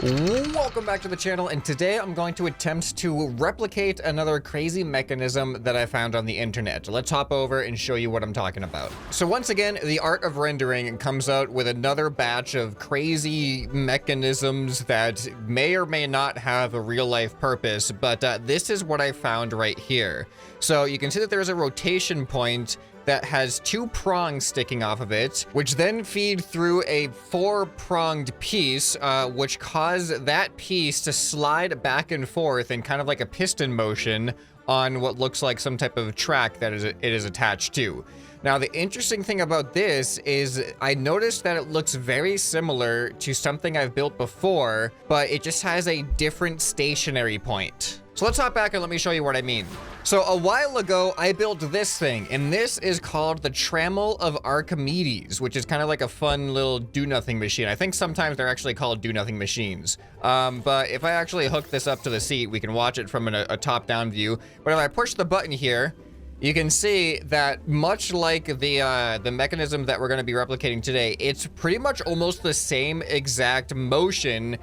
Welcome back to the channel, and today I'm going to attempt to replicate another crazy mechanism that I found on the internet. Let's hop over and show you what I'm talking about. So once again, the art of rendering comes out with another batch of crazy mechanisms that may or may not have a real life purpose, but this is what I found right here. So you can see that there's a rotation point that has two prongs sticking off of it, which then feed through a four-pronged piece, which cause that piece to slide back and forth in kind of like a piston motion on what looks like some type of track that it is attached to. Now, the interesting thing about this is I noticed that it looks very similar to something I've built before, but it just has a different stationary point. So let's hop back and let me show you what I mean. So a while ago, I built this thing, and this is called the Trammel of Archimedes, which is kind of like a fun little do-nothing machine. I think sometimes they're actually called do-nothing machines. But if I actually hook this up to the seat, we can watch it from a top-down view. But if I push the button here, you can see that much like the mechanism that we're going to be replicating today, it's pretty much almost the same exact motion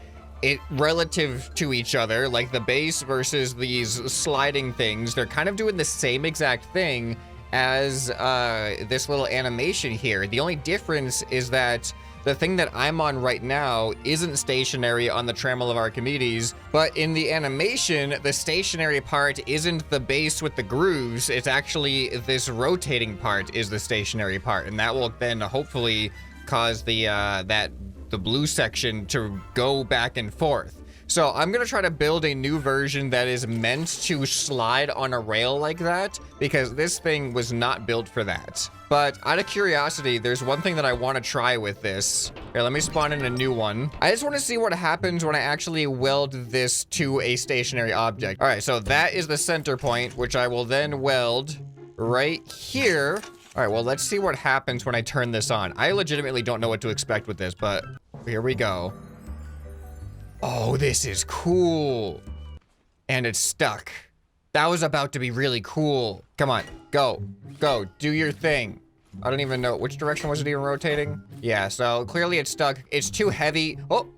relative to each other, like the base versus these sliding things. They're kind of doing the same exact thing as this little animation here. The only difference is that the thing that I'm on right now isn't stationary on the Trammel of Archimedes, but in the animation, the stationary part isn't the base with the grooves. It's actually this rotating part is the stationary part, and that will then hopefully cause the blue section to go back and forth. So I'm gonna try to build a new version that is meant to slide on a rail like that, because this thing was not built for that. But out of curiosity, there's one thing that I want to try with this. Here, let me spawn in a new one. I just want to see what happens when I actually weld this to a stationary object. All right, so that is the center point, which I will then weld right here. All right, well, let's see what happens when I turn this on. I legitimately don't know what to expect with this, but here we go. Oh, this is cool. And it's stuck. That was about to be really cool. Come on, go, do your thing. I don't even know, which direction was it even rotating? Yeah, so clearly it's stuck. It's too heavy. Oh,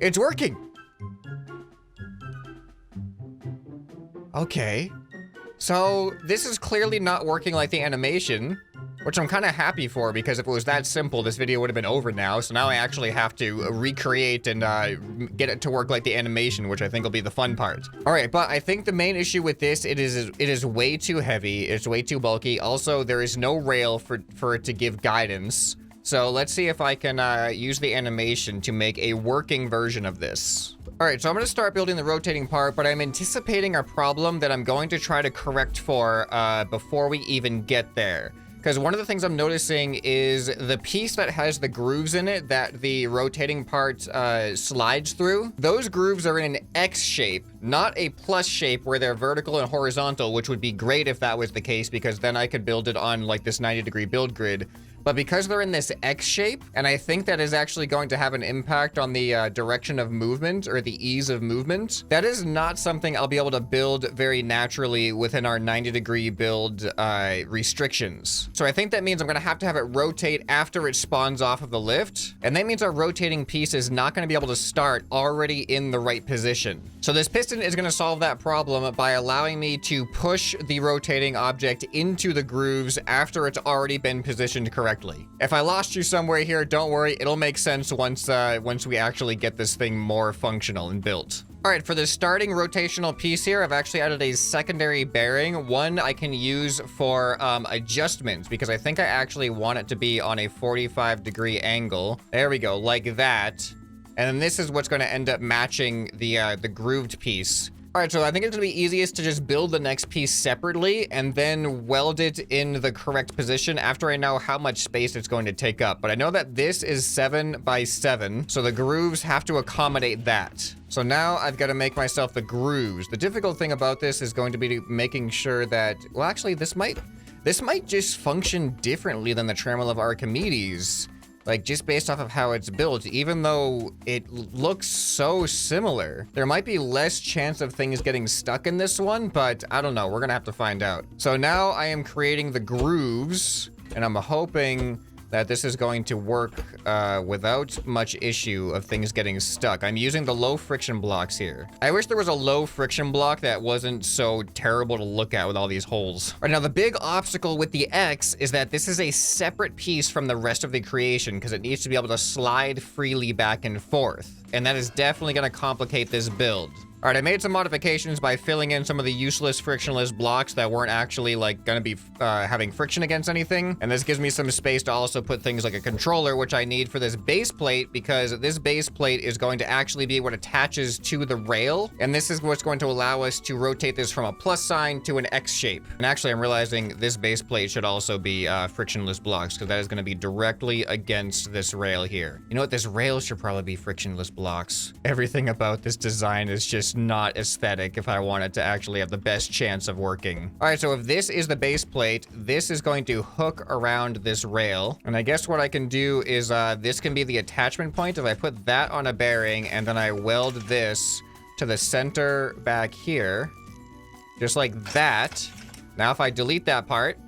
it's working. Okay. So this is clearly not working like the animation, which I'm kind of happy for, because if it was that simple, this video would have been over now. So now I actually have to recreate and get it to work like the animation, which I think will be the fun part. All right, but I think the main issue with this, it is way too heavy. It's way too bulky. Also, there is no rail for it to give guidance. So let's see if I can use the animation to make a working version of this. All right, so I'm gonna start building the rotating part, but I'm anticipating a problem that I'm going to try to correct for before we even get there. Because one of the things I'm noticing is the piece that has the grooves in it that the rotating part slides through, those grooves are in an X shape, not a plus shape where they're vertical and horizontal, which would be great if that was the case, because then I could build it on like this 90-degree build grid. But because they're in this X shape, and I think that is actually going to have an impact on the direction of movement or the ease of movement, that is not something I'll be able to build very naturally within our 90-degree build restrictions. So I think that means I'm gonna have it rotate after it spawns off of the lift, and that means our rotating piece is not gonna be able to start already in the right position. So this piston is gonna solve that problem by allowing me to push the rotating object into the grooves after it's already been positioned correctly. If I lost you somewhere here, don't worry, it'll make sense once we actually get this thing more functional and built. All right, for the starting rotational piece here, I've actually added a secondary bearing. One I can use for adjustments, because I think I actually want it to be on a 45-degree angle. There we go, like that. And then this is what's going to end up matching the grooved piece. All right, so I think it's gonna be easiest to just build the next piece separately and then weld it in the correct position after I know how much space it's going to take up. But I know that this is 7 by 7, so the grooves have to accommodate that. So now I've got to make myself the grooves. The difficult thing about this is going to be making sure that, well, actually, this might just function differently than the Trammel of Archimedes. Like, just based off of how it's built, even though it looks so similar, there might be less chance of things getting stuck in this one, but I don't know. We're gonna have to find out. So now I am creating the grooves, and I'm hoping that this is going to work without much issue of things getting stuck. I'm using the low friction blocks here. I wish there was a low friction block that wasn't so terrible to look at with all these holes. All right, now the big obstacle with the X is that this is a separate piece from the rest of the creation because it needs to be able to slide freely back and forth. And that is definitely going to complicate this build. All right, I made some modifications by filling in some of the useless frictionless blocks that weren't actually like gonna be having friction against anything. And this gives me some space to also put things like a controller, which I need for this base plate because this base plate is going to actually be what attaches to the rail. And this is what's going to allow us to rotate this from a plus sign to an X shape. And actually, I'm realizing this base plate should also be frictionless blocks because that is gonna be directly against this rail here. You know what? This rail should probably be frictionless blocks. Everything about this design is just not aesthetic if I want it to actually have the best chance of working. All right, so if this is the base plate, this is going to hook around this rail. And I guess what I can do is this can be the attachment point if I put that on a bearing and then I weld this to the center back here, just like that. Now, if I delete that part,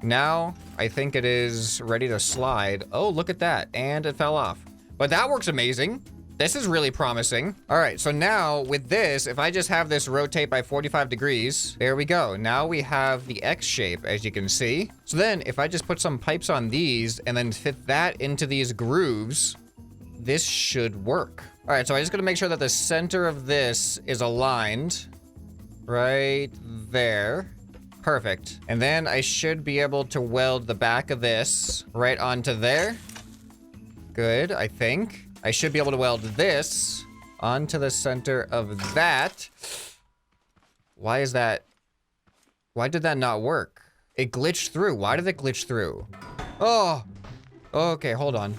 now I think it is ready to slide. Oh, look at that. And it fell off. But that works amazing. This is really promising. All right, so now with this, if I just have this rotate by 45 degrees, there we go. Now we have the X shape, as you can see. So then if I just put some pipes on these and then fit that into these grooves, this should work. All right, so I just gotta make sure that the center of this is aligned right there. Perfect. And then I should be able to weld the back of this right onto there. Good, I think. I should be able to weld this onto the center of that. Why is that? Why did that not work? It glitched through. Why did it glitch through? Oh, okay, hold on.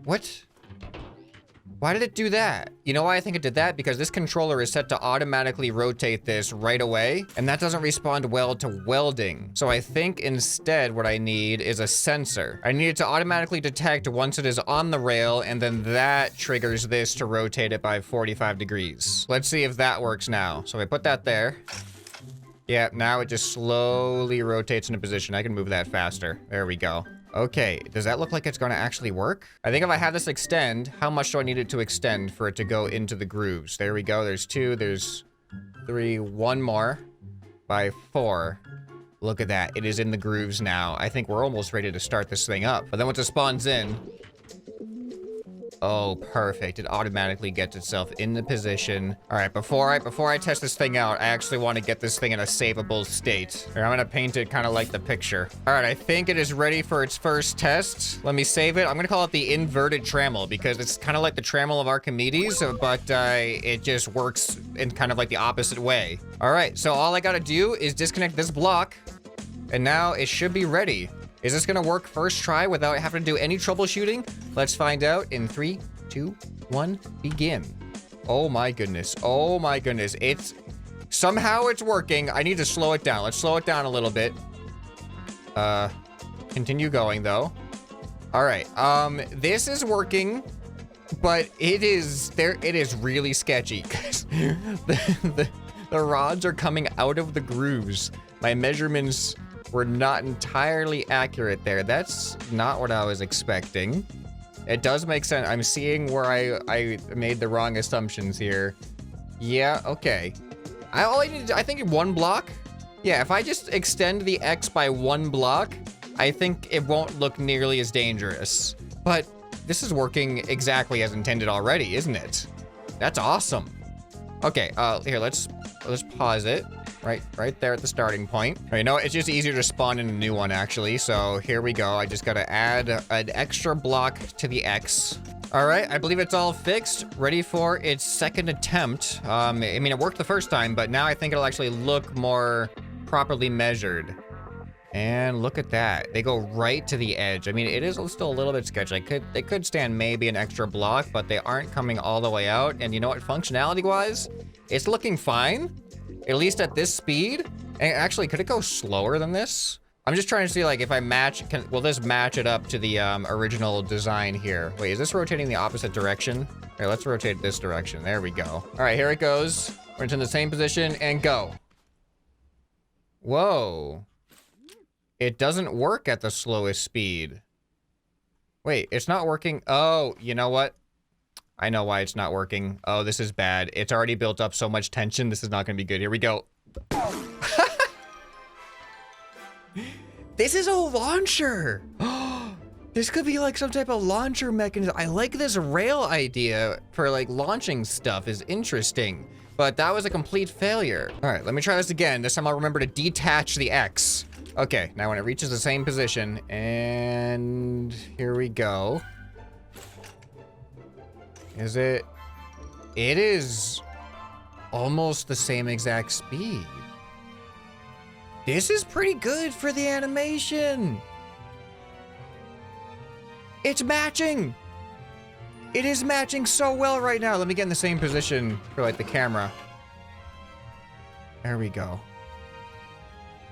What? Why did it do that? You know why I think it did that? Because this controller is set to automatically rotate this right away, and that doesn't respond well to welding. So I think instead what I need is a sensor. I need it to automatically detect once it is on the rail, and then that triggers this to rotate it by 45 degrees. Let's see if that works now. So I put that there. Yeah, now it just slowly rotates into position. I can move that faster. There we go. Okay, does that look like it's gonna actually work? I think if I have this extend, how much do I need it to extend for it to go into the grooves? There we go, there's 2, there's 3, 1 more by 4. Look at that, it is in the grooves now. I think we're almost ready to start this thing up. But then once it spawns in, oh, perfect. It automatically gets itself in the position. All right, before I test this thing out, I actually want to get this thing in a savable state. Here, I'm gonna paint it kind of like the picture. All right, I think it is ready for its first test. Let me save it. I'm gonna call it the inverted trammel because it's kind of like the trammel of Archimedes, but it just works in kind of like the opposite way. All right, so all I gotta do is disconnect this block, and now it should be ready. Is this gonna work first try without having to do any troubleshooting? Let's find out in 3, 2, 1, begin. Oh my goodness. Oh my goodness. Somehow it's working. I need to slow it down. Let's slow it down a little bit. Continue going though. All right. This is working, but it is really sketchy because the rods are coming out of the grooves. My measurements were not entirely accurate there. That's not what I was expecting. It does make sense. I'm seeing where I made the wrong assumptions here. Yeah, okay. I think 1 block. Yeah, if I just extend the X by 1 block, I think it won't look nearly as dangerous. But this is working exactly as intended already, isn't it? That's awesome. Okay, here, let's pause it. Right there at the starting point. You know, it's just easier to spawn in a new one, actually. So here we go. I just gotta add an extra block to the X. All right, I believe it's all fixed, ready for its second attempt. I mean, it worked the first time, but now I think it'll actually look more properly measured. And look at that. They go right to the edge. I mean, it is still a little bit sketchy. They could stand maybe an extra block, but they aren't coming all the way out. And you know what, functionality-wise, it's looking fine. At least at this speed. And actually, could it go slower than this? I'm just trying to see, like, if I will this match it up to the original design here? Wait, is this rotating the opposite direction? Okay, let's rotate this direction. There we go. All right, here it goes. We're in the same position and go. Whoa. It doesn't work at the slowest speed. Wait, it's not working. Oh, you know what? I know why it's not working. Oh, this is bad. It's already built up so much tension. This is not gonna be good. Here we go. This is a launcher. This could be like some type of launcher mechanism. I like this rail idea for like launching stuff is interesting, but that was a complete failure. All right, let me try this again. This time I'll remember to detach the X. Okay, now when it reaches the same position, and here we go. Is it? It is almost the same exact speed. This is pretty good for the animation. It's matching. It is matching so well right now. Let me get in the same position for like the camera. There we go.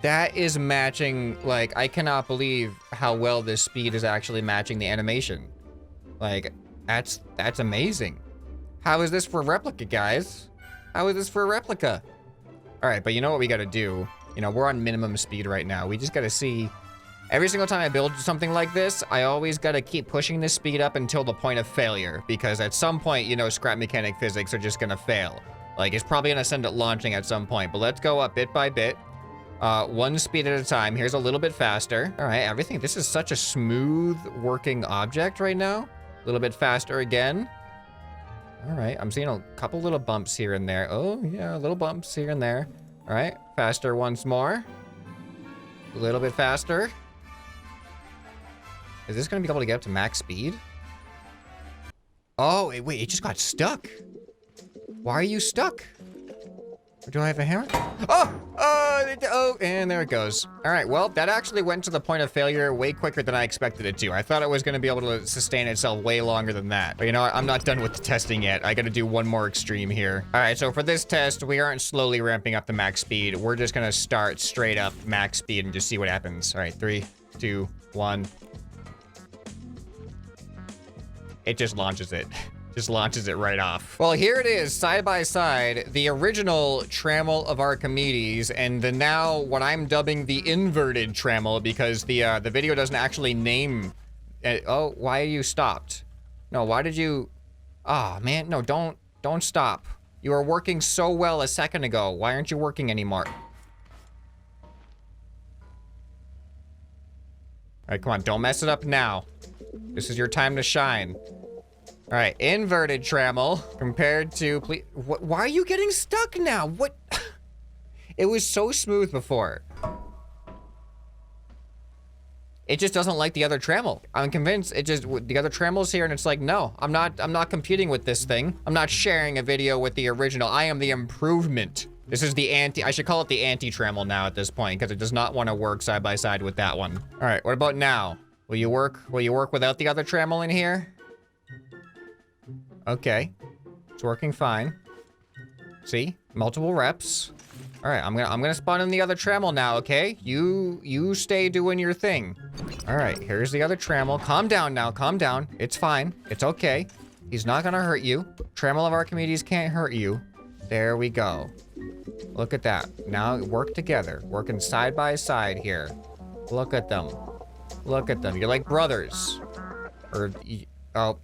That is matching, like, I cannot believe how well this speed is actually matching the animation. Like, that's amazing. How is this for a replica, guys? How is this for a replica? All right, but you know what we gotta do? You know, we're on minimum speed right now. We just gotta see, every single time I build something like this, I always gotta keep pushing this speed up until the point of failure, because at some point, you know, scrap mechanic physics are just gonna fail. Like, it's probably gonna send it launching at some point, but let's go up bit by bit. One speed at a time. Here's a little bit faster. All right, everything, this is such a smooth working object right now. A little bit faster again. All right, I'm seeing a couple little bumps here and there. Oh yeah, little bumps here and there. All right, faster once more. A little bit faster. Is this gonna be able to get up to max speed? Oh, wait, it just got stuck. Why are you stuck? Or do I have a hammer? Oh, and there it goes. All right, well, that actually went to the point of failure way quicker than I expected it to. I thought it was gonna be able to sustain itself way longer than that. But you know what? I'm not done with the testing yet. I gotta do one more extreme here. All right, so for this test, we aren't slowly ramping up the max speed. We're just gonna start straight up max speed and just see what happens. All right, 3, 2, 1. It just launches it. Just launches it right off. Well, here it is, side by side, the original Trammel of Archimedes and the now what I'm dubbing the inverted Trammel, because the video doesn't actually name. Oh, why are you stopped? No, why did you? Oh man, no, don't stop. You were working so well a second ago. Why aren't you working anymore? All right, come on, don't mess it up now. This is your time to shine. All right, inverted Trammel compared to, please, why are you getting stuck now? What? It was so smooth before. It just doesn't like the other Trammel. I'm convinced it just, the other Trammel's here and it's like, no, I'm not competing with this thing. I'm not sharing a video with the original. I am the improvement. This is the I should call it the anti-Trammel now at this point, because it does not want to work side by side with that one. All right, what about now? Will you work without the other Trammel in here? Okay, it's working fine. See, multiple reps. All right, I'm gonna spawn in the other Trammel now. Okay, you stay doing your thing. All right, here's the other Trammel. Calm down now, calm down. It's fine, it's okay. He's not gonna hurt you. Trammel of Archimedes can't hurt you. There we go. Look at that. Now work together, working side by side here. Look at them. Look at them. You're like brothers. Or, oh.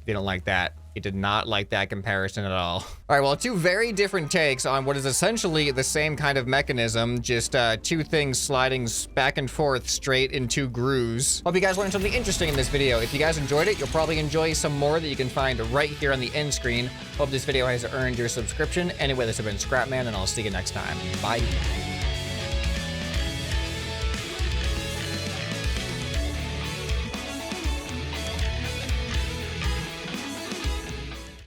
They don't like that. He did not like that comparison at all. All right, well, two very different takes on what is essentially the same kind of mechanism, just two things sliding back and forth straight into grooves. Hope you guys learned something interesting in this video. If you guys enjoyed it, you'll probably enjoy some more that you can find right here on the end screen. Hope this video has earned your subscription. Anyway, this has been ScrapMan, and I'll see you next time. Bye.